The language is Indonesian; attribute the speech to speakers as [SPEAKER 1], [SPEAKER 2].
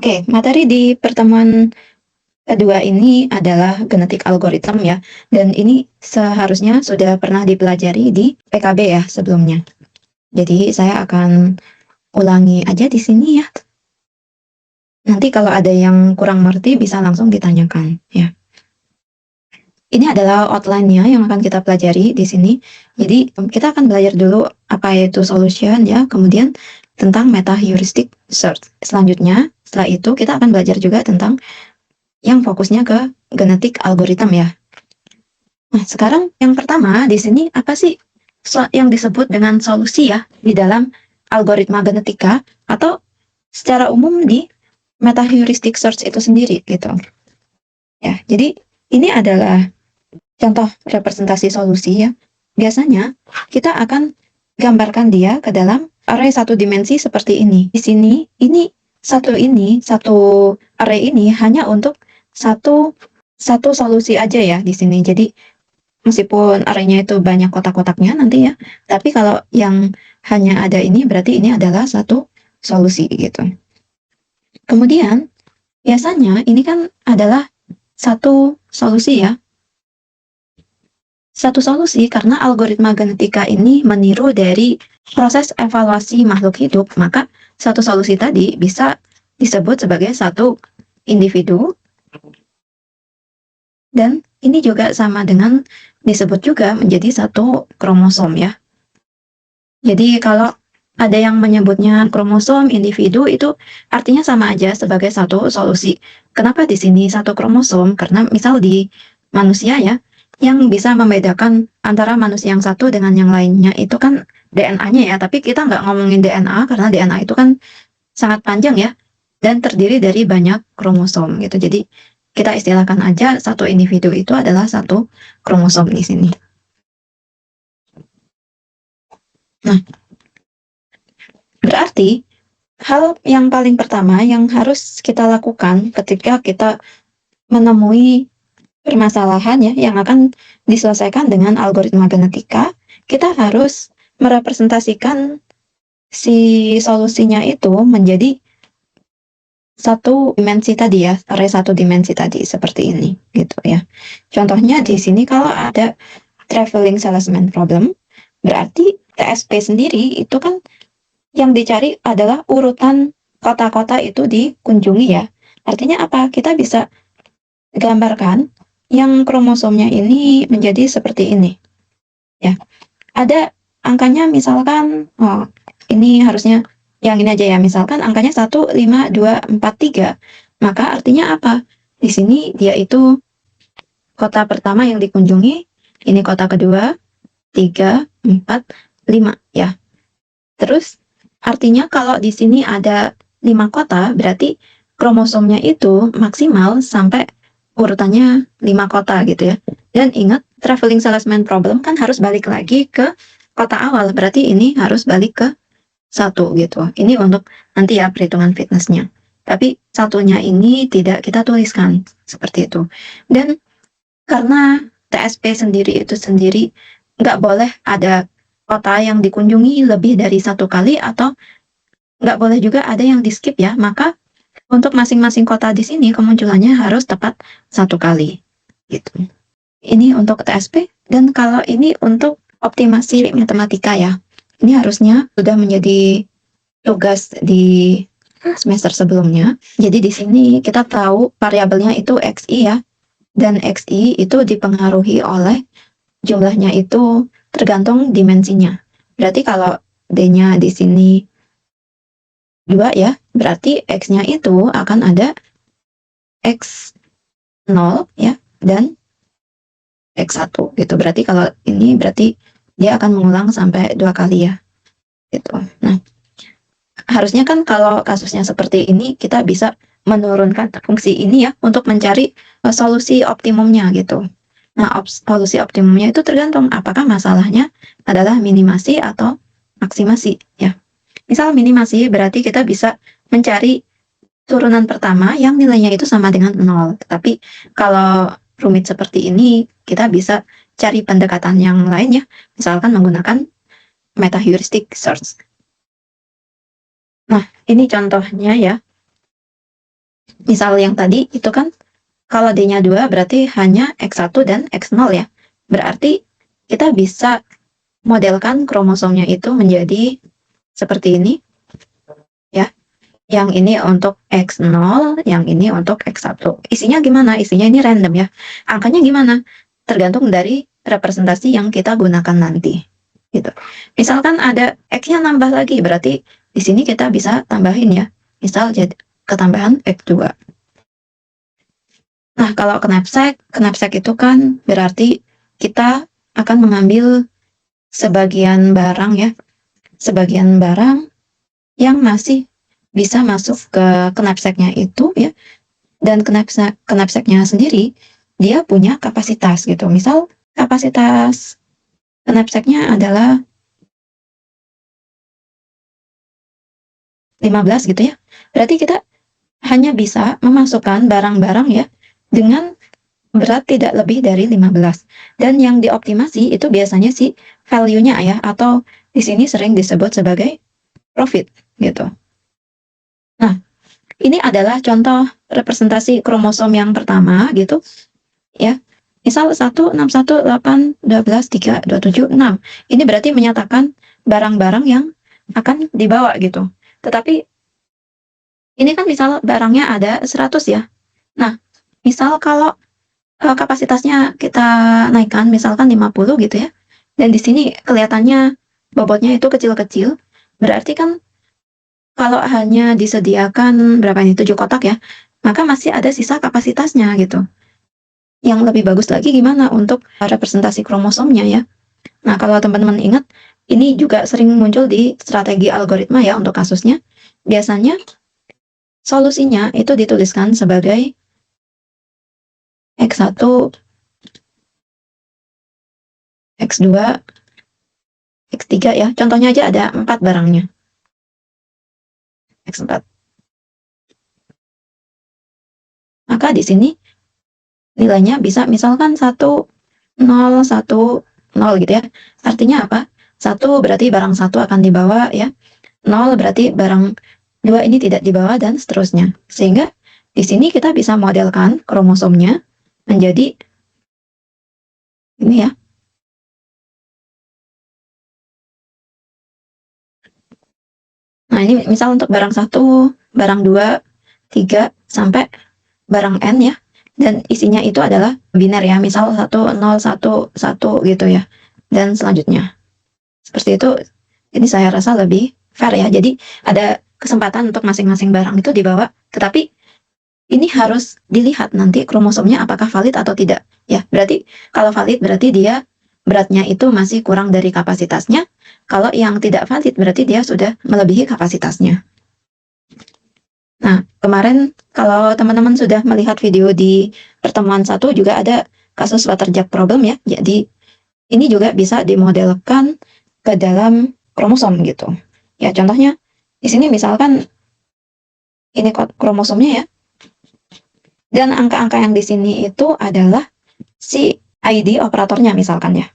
[SPEAKER 1] Oke, materi di pertemuan kedua ini adalah genetik algoritma ya, dan ini seharusnya sudah pernah dipelajari di PKB ya sebelumnya. Jadi saya akan ulangi aja di sini ya. Nanti kalau ada yang kurang mengerti bisa langsung ditanyakan ya. Ini adalah outline-nya yang akan kita pelajari di sini. Jadi kita akan belajar dulu apa itu solution ya, kemudian tentang meta heuristic search. Selanjutnya, setelah itu kita akan belajar juga tentang yang fokusnya ke genetik algoritma ya. Nah, sekarang yang pertama di sini apa sih yang disebut dengan solusi ya di dalam algoritma genetika atau secara umum di meta heuristic search itu sendiri gitu. Ya, jadi ini adalah contoh representasi solusi ya. Biasanya kita akan gambarkan dia ke dalam array satu dimensi seperti ini. Di sini satu array ini hanya untuk satu solusi aja ya di sini. Jadi meskipun arraynya itu banyak kotak-kotaknya nanti ya, tapi kalau yang hanya ada ini berarti ini adalah satu solusi gitu. Kemudian biasanya ini kan adalah satu solusi ya. Satu solusi karena algoritma genetika ini meniru dari proses evaluasi makhluk hidup, maka satu solusi tadi bisa disebut sebagai satu individu. Dan ini juga sama dengan disebut juga menjadi satu kromosom ya. Jadi kalau ada yang menyebutnya kromosom individu itu artinya sama aja sebagai satu solusi. Kenapa di sini satu kromosom? Karena misal di manusia ya, yang bisa membedakan antara manusia yang satu dengan yang lainnya itu kan DNA-nya ya. Tapi kita nggak ngomongin DNA karena DNA itu kan sangat panjang ya dan terdiri dari banyak kromosom gitu. Jadi kita istilahkan aja satu individu itu adalah satu kromosom di sini. Nah, berarti hal yang paling pertama yang harus kita lakukan ketika kita menemui permasalahan ya yang akan diselesaikan dengan algoritma genetika, kita harus merepresentasikan si solusinya itu menjadi satu dimensi tadi ya, array satu dimensi tadi seperti ini gitu ya. Contohnya di sini kalau ada traveling salesman problem, berarti TSP sendiri itu kan yang dicari adalah urutan kota-kota itu dikunjungi ya. Artinya apa? Kita bisa gambarkan yang kromosomnya ini menjadi seperti ini. Ya. Ada angkanya misalkan ini harusnya yang ini aja ya, misalkan angkanya 1, 5, 2, 4, 3. Maka artinya apa? Di sini dia itu kota pertama yang dikunjungi, ini kota kedua, 3, 4, 5 ya. Terus artinya kalau di sini ada 5 kota, berarti kromosomnya itu maksimal sampai urutannya 5 kota gitu ya. Dan ingat, traveling salesman problem kan harus balik lagi ke kota awal, berarti ini harus balik ke 1 gitu. Ini untuk nanti ya perhitungan fitnessnya. Tapi satunya ini tidak kita tuliskan seperti itu. Dan karena TSP sendiri itu sendiri nggak boleh ada kota yang dikunjungi lebih dari 1 kali atau nggak boleh juga ada yang di skip ya. Maka untuk masing-masing kota di sini kemunculannya harus tepat 1 kali gitu. Ini untuk TSP dan kalau ini untuk optimasi matematika ya. Ini harusnya sudah menjadi tugas di semester sebelumnya. Jadi di sini kita tahu variabelnya itu XI ya. Dan XI itu dipengaruhi oleh jumlahnya itu tergantung dimensinya. Berarti kalau D-nya di sini 2 ya, berarti X-nya itu akan ada X0 ya, dan X1 gitu. Berarti kalau ini berarti dia akan mengulang sampai 2 kali ya. Gitu. Nah, harusnya kan kalau kasusnya seperti ini kita bisa menurunkan fungsi ini ya untuk mencari solusi optimumnya gitu. Nah, solusi optimumnya itu tergantung apakah masalahnya adalah minimasi atau maksimasi ya. Misal minimasi berarti kita bisa mencari turunan pertama yang nilainya itu sama dengan 0. Tapi kalau rumit seperti ini kita bisa cari pendekatan yang lain ya. Misalkan menggunakan meta heuristic search. Nah, ini contohnya ya. Misal yang tadi itu kan kalau D-nya 2 berarti hanya X1 dan X0 ya. Berarti kita bisa modelkan kromosomnya itu menjadi seperti ini ya. Yang ini untuk X0, yang ini untuk X1. Isinya gimana? Isinya ini random ya. Angkanya gimana? Tergantung dari representasi yang kita gunakan nanti. Gitu. Misalkan ada X-nya nambah lagi, berarti di sini kita bisa tambahin ya. Misal jadi ketambahan X2. Nah, kalau knapsack itu kan berarti kita akan mengambil sebagian barang ya. Sebagian barang yang masih bisa masuk ke knapsacknya itu ya, dan knapsacknya sendiri dia punya kapasitas gitu. Misal kapasitas knapsacknya adalah 15 gitu ya. Berarti kita hanya bisa memasukkan barang-barang ya dengan berat tidak lebih dari 15. Dan yang dioptimasi itu biasanya si value-nya ya, atau di sini sering disebut sebagai profit gitu. Nah, ini adalah contoh representasi kromosom yang pertama gitu ya. Misal 1, 6, 1, 8, 12, 3, 27, 6. Ini berarti menyatakan barang-barang yang akan dibawa gitu. Tetapi ini kan misal barangnya ada 100 ya. Nah, misal kalau kapasitasnya kita naikkan misalkan 50 gitu ya. Dan di sini kelihatannya bobotnya itu kecil-kecil. Berarti kan kalau hanya disediakan berapa ini 7 kotak ya, maka masih ada sisa kapasitasnya gitu. Yang lebih bagus lagi gimana untuk representasi kromosomnya ya. Nah, kalau teman-teman ingat, ini juga sering muncul di strategi algoritma ya untuk kasusnya. Biasanya solusinya itu dituliskan sebagai X1, X2, X3 ya. Contohnya aja ada 4 barangnya. X4. Maka di sini nilainya bisa misalkan 1, 0, 1, 0 gitu ya. Artinya apa? 1 berarti barang 1 akan dibawa ya. 0 berarti barang 2 ini tidak dibawa dan seterusnya. Sehingga di sini kita bisa modelkan kromosomnya menjadi ini ya. Nah, ini misal untuk barang 1, barang 2, 3 sampai barang N ya. Dan isinya itu adalah biner ya. Misal 1, 0, 1, 1 gitu ya. Dan selanjutnya. Seperti itu, ini saya rasa lebih fair ya. Jadi ada kesempatan untuk masing-masing barang itu dibawa, tetapi ini harus dilihat nanti kromosomnya apakah valid atau tidak. Ya, berarti kalau valid berarti dia beratnya itu masih kurang dari kapasitasnya. Kalau yang tidak valid berarti dia sudah melebihi kapasitasnya. Nah, kemarin kalau teman-teman sudah melihat video di pertemuan 1 juga ada kasus waterjet problem ya. Jadi ini juga bisa dimodelkan ke dalam kromosom gitu. Ya, contohnya di sini misalkan ini kromosomnya ya. Dan angka-angka yang di sini itu adalah si ID operatornya misalkan ya.